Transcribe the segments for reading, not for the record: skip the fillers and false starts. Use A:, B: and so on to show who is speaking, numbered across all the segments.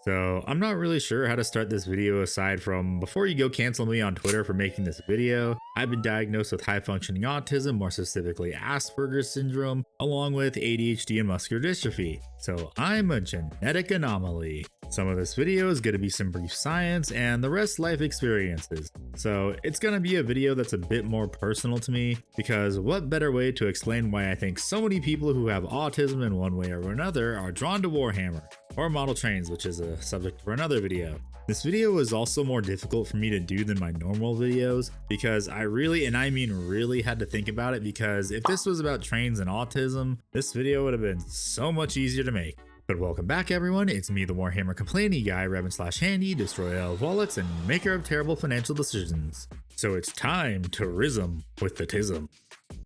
A: So I'm not really sure how to start this video aside from before you go cancel me on Twitter for making this video. I've been diagnosed with high functioning autism, more specifically Asperger's syndrome, along with ADHD and muscular dystrophy. So I'm a genetic anomaly. Some of this video is going to be some brief science and the rest life experiences. So it's going to be a video that's a bit more personal to me, because what better way to explain why I think so many people who have autism in one way or another are drawn to Warhammer or model trains, which is a subject for another video. This video was also more difficult for me to do than my normal videos because I really, and I mean really, had to think about it, because if this was about trains and autism, this video would have been so much easier to make. But welcome back everyone, it's me, the Warhammer complaining guy, Revan/Handy, destroyer of wallets and maker of terrible financial decisions. So it's time to Rizz with the Tism.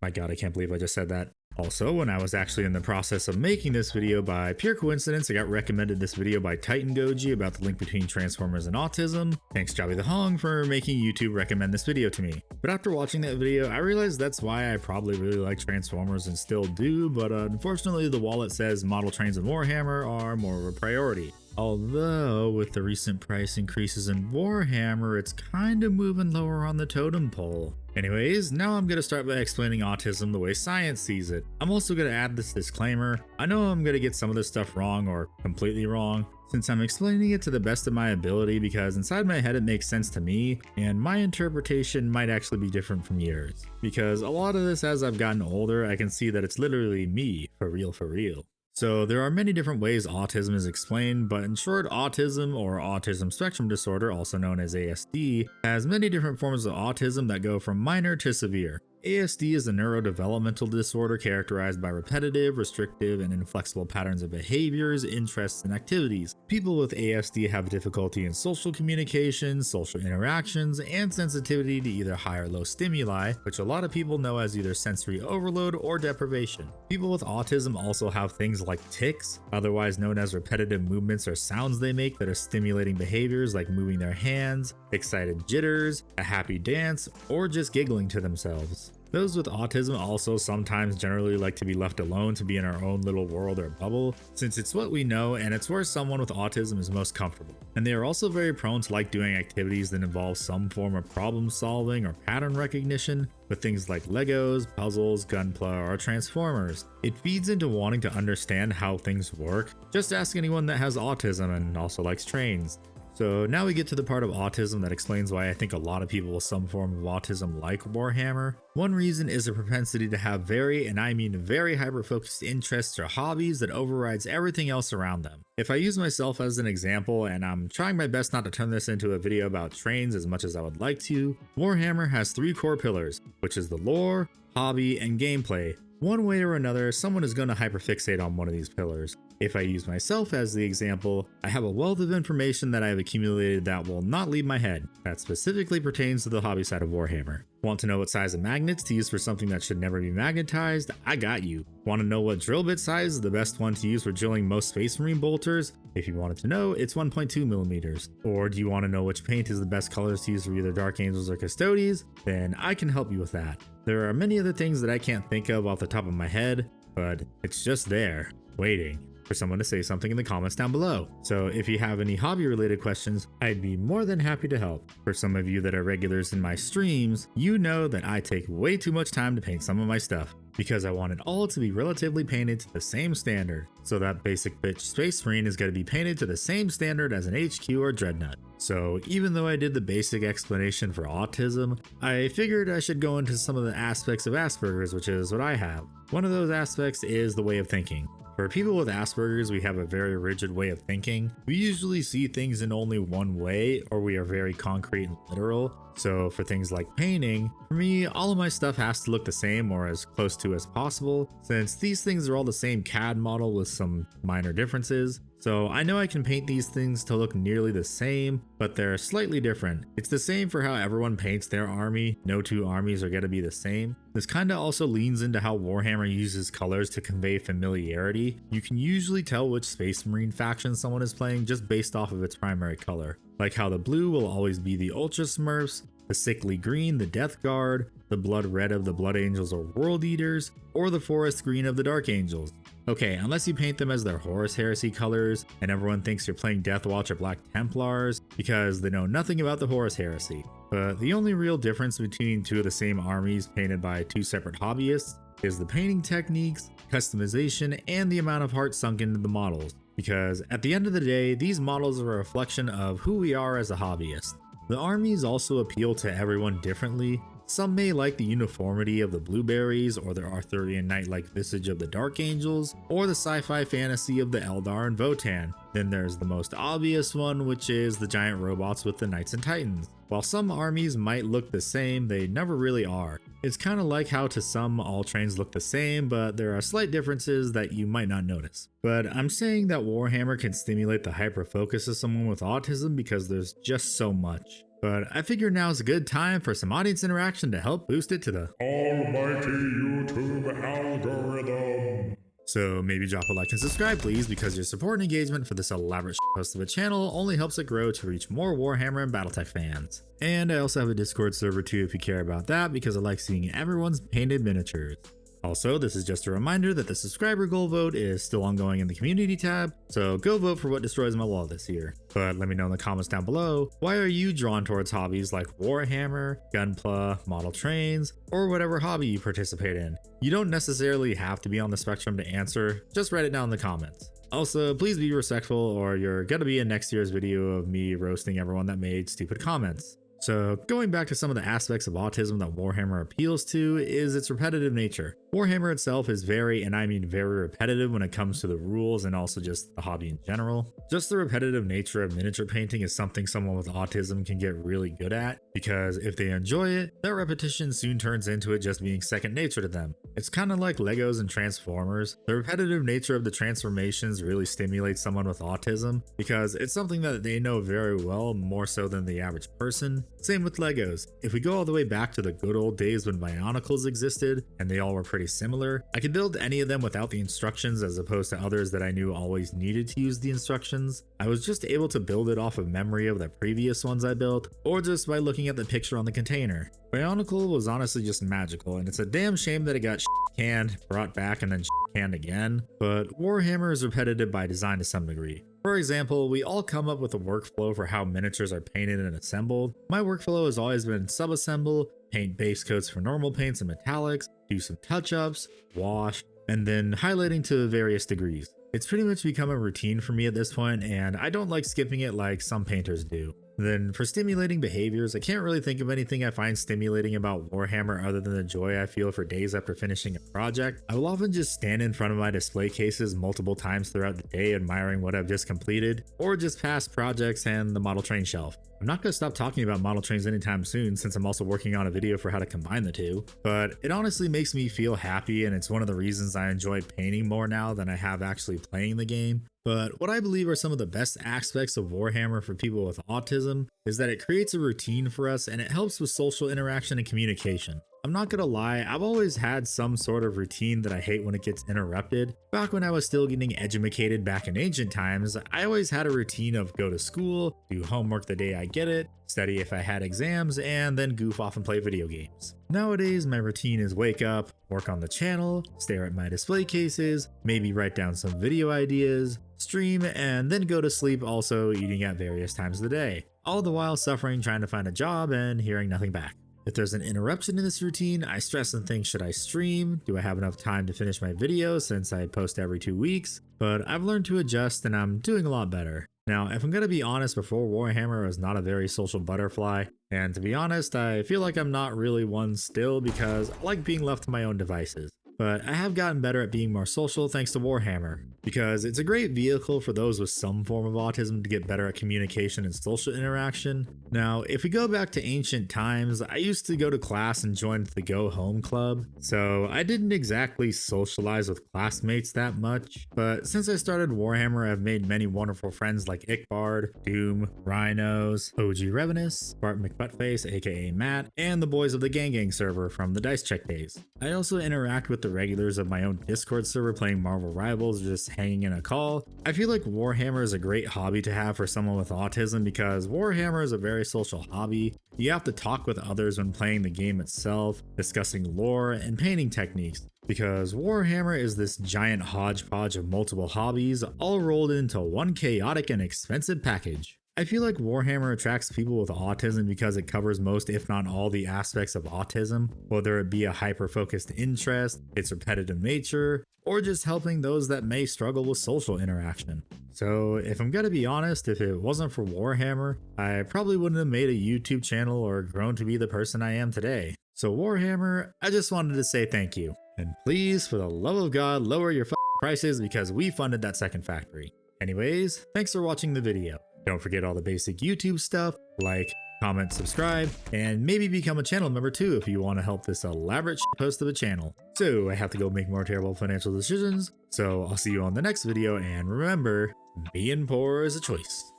A: My god, I can't believe I just said that. Also, when I was actually in the process of making this video, by pure coincidence, I got recommended this video by Titan Goji about the link between Transformers and autism. Thanks Javi the Hong for making YouTube recommend this video to me. But after watching that video, I realized that's why I probably really like Transformers and still do, but unfortunately the wallet says model trains and Warhammer are more of a priority. Although, with the recent price increases in Warhammer, it's kinda moving lower on the totem pole. Anyways, now I'm gonna start by explaining autism the way science sees it. I'm also gonna add this disclaimer. I know I'm gonna get some of this stuff wrong or completely wrong, since I'm explaining it to the best of my ability, because inside my head it makes sense to me, and my interpretation might actually be different from yours. Because a lot of this, as I've gotten older, I can see that it's literally me, for real for real. So there are many different ways autism is explained, but in short, autism or autism spectrum disorder, also known as ASD, has many different forms of autism that go from minor to severe. ASD is a neurodevelopmental disorder characterized by repetitive, restrictive, and inflexible patterns of behaviors, interests, and activities. People with ASD have difficulty in social communication, social interactions, and sensitivity to either high or low stimuli, which a lot of people know as either sensory overload or deprivation. People with autism also have things like tics, otherwise known as repetitive movements or sounds they make that are stimulating behaviors like moving their hands, excited jitters, a happy dance, or just giggling to themselves. Those with autism also sometimes generally like to be left alone to be in our own little world or bubble, since it's what we know and it's where someone with autism is most comfortable. And they are also very prone to like doing activities that involve some form of problem solving or pattern recognition, with things like Legos, puzzles, Gunpla, or Transformers. It feeds into wanting to understand how things work. Just ask anyone that has autism and also likes trains. So now we get to the part of autism that explains why I think a lot of people with some form of autism like Warhammer. One reason is a propensity to have very, and I mean very, hyper-focused interests or hobbies that overrides everything else around them. If I use myself as an example, and I'm trying my best not to turn this into a video about trains as much as I would like to, Warhammer has 3 core pillars, which is the lore, hobby, and gameplay. One way or another, someone is going to hyperfixate on one of these pillars. If I use myself as the example, I have a wealth of information that I have accumulated that will not leave my head, that specifically pertains to the hobby side of Warhammer. Want to know what size of magnets to use for something that should never be magnetized? I got you. Want to know what drill bit size is the best one to use for drilling most Space Marine bolters? If you wanted to know, it's 1.2 millimeters. Or do you want to know which paint is the best colors to use for either Dark Angels or Custodians? Then I can help you with that. There are many other things that I can't think of off the top of my head, but it's just there, waiting for someone to say something in the comments down below. So if you have any hobby related questions, I'd be more than happy to help. For some of you that are regulars in my streams, you know that I take way too much time to paint some of my stuff, because I want it all to be relatively painted to the same standard. So that basic bitch Space Marine is going to be painted to the same standard as an HQ or Dreadnought. So even though I did the basic explanation for autism, I figured I should go into some of the aspects of Asperger's, which is what I have. One of those aspects is the way of thinking. For people with Asperger's, we have a very rigid way of thinking. We usually see things in only one way, or we are very concrete and literal. So for things like painting, for me, all of my stuff has to look the same or as close to as possible, since these things are all the same CAD model with some minor differences. So I know I can paint these things to look nearly the same, but they're slightly different. It's the same for how everyone paints their army. No two armies are going to be the same. This kinda also leans into how Warhammer uses colors to convey familiarity. You can usually tell which Space Marine faction someone is playing just based off of its primary color. Like how the blue will always be the Ultra Smurfs, the sickly green, the Death Guard, the blood red of the Blood Angels or World Eaters, or the forest green of the Dark Angels. Okay, unless you paint them as their Horus Heresy colors, and everyone thinks you're playing Death Watch or Black Templars because they know nothing about the Horus Heresy. But the only real difference between two of the same armies painted by two separate hobbyists is the painting techniques, customization, and the amount of heart sunk into the models. Because at the end of the day, these models are a reflection of who we are as a hobbyist. The armies also appeal to everyone differently. Some may like the uniformity of the blueberries, or the Arthurian knight-like visage of the Dark Angels, or the sci-fi fantasy of the Eldar and Votann. Then there's the most obvious one, which is the giant robots with the Knights and Titans. While some armies might look the same, they never really are. It's kind of like how to some all trains look the same, but there are slight differences that you might not notice. But I'm saying that Warhammer can stimulate the hyper-focus of someone with autism because there's just so much. But I figure now's a good time for some audience interaction to help boost it to the almighty YouTube algorithm. So maybe drop a like and subscribe please, because your support and engagement for this elaborate post of a channel only helps it grow to reach more Warhammer and Battletech fans. And I also have a Discord server too if you care about that, because I like seeing everyone's painted miniatures. Also, this is just a reminder that the subscriber goal vote is still ongoing in the community tab, so go vote for what destroys my wall this year. But let me know in the comments down below, why are you drawn towards hobbies like Warhammer, Gunpla, model trains, or whatever hobby you participate in? You don't necessarily have to be on the spectrum to answer, just write it down in the comments. Also, please be respectful or you're gonna be in next year's video of me roasting everyone that made stupid comments. So going back to some of the aspects of autism that Warhammer appeals to is its repetitive nature. Warhammer itself is very, and I mean very repetitive when it comes to the rules and also just the hobby in general. Just the repetitive nature of miniature painting is something someone with autism can get really good at, because if they enjoy it, that repetition soon turns into it just being second nature to them. It's kind of like Legos and Transformers. The repetitive nature of the transformations really stimulates someone with autism because it's something that they know very well, more so than the average person. Same with Legos. If we go all the way back to the good old days when Bionicles existed, and they all were pretty similar, I could build any of them without the instructions as opposed to others that I knew always needed to use the instructions. I was just able to build it off of memory of the previous ones I built, or just by looking at the picture on the container. Bionicle was honestly just magical, and it's a damn shame that it got canned, brought back, and then canned again, but Warhammer is repetitive by design to some degree. For example, we all come up with a workflow for how miniatures are painted and assembled. My workflow has always been sub-assemble, paint base coats for normal paints and metallics, do some touch-ups, wash, and then highlighting to various degrees. It's pretty much become a routine for me at this point, and I don't like skipping it like some painters do. Then for stimulating behaviors, I can't really think of anything I find stimulating about Warhammer other than the joy I feel for days after finishing a project. I will often just stand in front of my display cases multiple times throughout the day admiring what I've just completed, or just past projects and the model train shelf. I'm not going to stop talking about model trains anytime soon, since I'm also working on a video for how to combine the two, but it honestly makes me feel happy, and it's one of the reasons I enjoy painting more now than I have actually playing the game. But what I believe are some of the best aspects of Warhammer for people with autism is that it creates a routine for us and it helps with social interaction and communication. I'm not gonna lie, I've always had some sort of routine that I hate when it gets interrupted. Back when I was still getting edumacated back in ancient times, I always had a routine of go to school, do homework the day I get it, study if I had exams, and then goof off and play video games. Nowadays, my routine is wake up, work on the channel, stare at my display cases, maybe write down some video ideas, stream, and then go to sleep, also eating at various times of the day. All the while suffering trying to find a job and hearing nothing back. If there's an interruption in this routine, I stress and think, should I stream? Do I have enough time to finish my videos since I post every 2 weeks? But I've learned to adjust and I'm doing a lot better. Now, if I'm gonna be honest, before Warhammer I was not a very social butterfly, and to be honest, I feel like I'm not really one still because I like being left to my own devices. But I have gotten better at being more social thanks to Warhammer, because it's a great vehicle for those with some form of autism to get better at communication and social interaction. Now, if we go back to ancient times, I used to go to class and join the Go Home Club, so I didn't exactly socialize with classmates that much, but since I started Warhammer, I've made many wonderful friends like Ickbard, Doom, Rhinos, OG Revenus, Bart McButtface aka Matt, and the boys of the Gang Gang server from the Dice Check days. I also interact with the of regulars of my own Discord server playing Marvel Rivals or just hanging in a call, I feel like Warhammer is a great hobby to have for someone with autism because Warhammer is a very social hobby. You have to talk with others when playing the game itself, discussing lore and painting techniques, because Warhammer is this giant hodgepodge of multiple hobbies all rolled into one chaotic and expensive package. I feel like Warhammer attracts people with autism because it covers most, if not all, the aspects of autism, whether it be a hyper-focused interest, its repetitive nature, or just helping those that may struggle with social interaction. So if I'm gonna be honest, if it wasn't for Warhammer, I probably wouldn't have made a YouTube channel or grown to be the person I am today. So Warhammer, I just wanted to say thank you. And please, for the love of God, lower your prices because we funded that second factory. Anyways, thanks for watching the video. Don't forget all the basic YouTube stuff, like, comment, subscribe, and maybe become a channel member too if you want to help this elaborate post of a channel. So I have to go make more terrible financial decisions, so I'll see you on the next video, and remember, being poor is a choice.